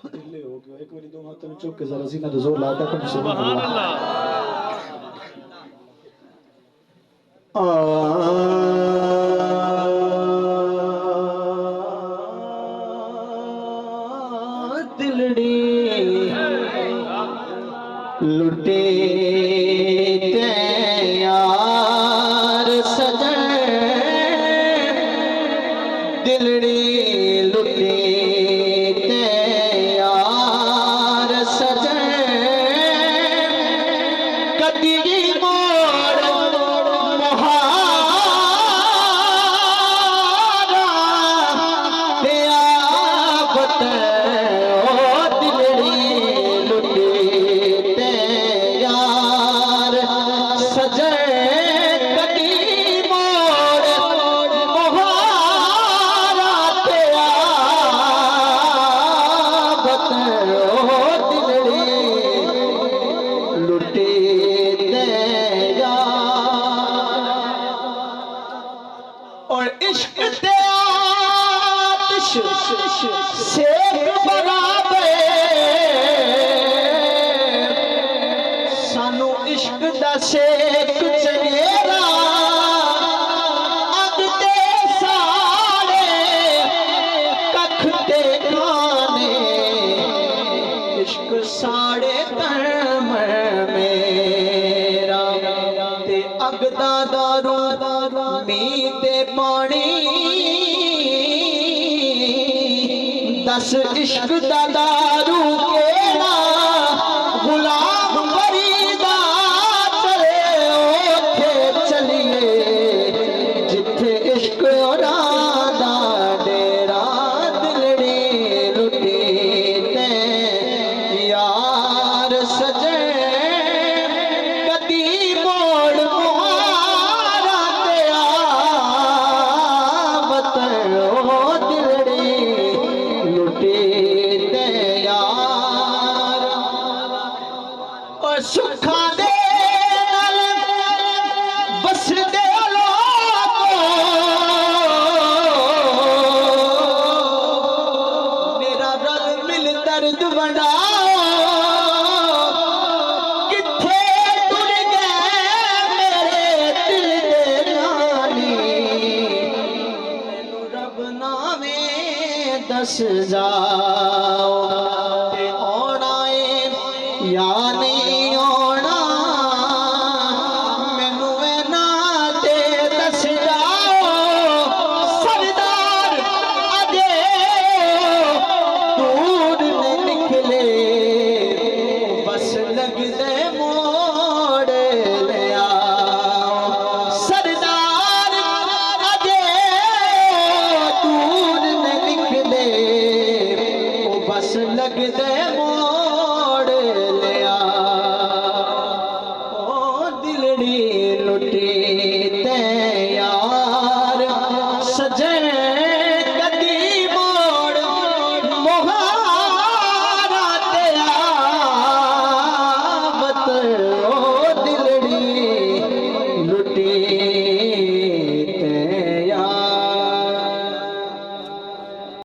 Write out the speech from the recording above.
ढिले हो गए एक बारी दो हाथों में चुक के जरा सीना तो जोर लाता कम से सुभान अल्लाह दिलड़ी लुटे ते यार सजन दिलड़ी लुटे ते यार सजन कदी मोड़ मुहारा ते आफत और इश्क ते आतिश शेक बराबर सानू इश्क दा शेक चंगेरा अग ते साड़े कख ते खाने इश्क साड़े धर्म मेरा ते अग दा दारू मी ते पानी दस इश्क दा दारू केड़ा गुलाम फरीदा चले ओथे चलिए जिथे इश्क औरादा डेरा दिलड़ी लुटी ते यार सजे कदी मोड़ मुहारा ते आवत ओ दिलड़ी लुटी ते यार और सुखा दे नल बस दे मेरा रल मिल दर्द बनाओ किथे टुर गए मेरे दिल दे नानी मैनू रब नावे दस जाओ ते औना ए या नहीं औना मैनू ना ते दस जाओ सरदार अजे दूर ने निकले बस लगदे मोड़ ले आओ सरदार अजे दूर ने निकले बस लगदे मोड़ ले आओ ओ दिलड़ी लुटी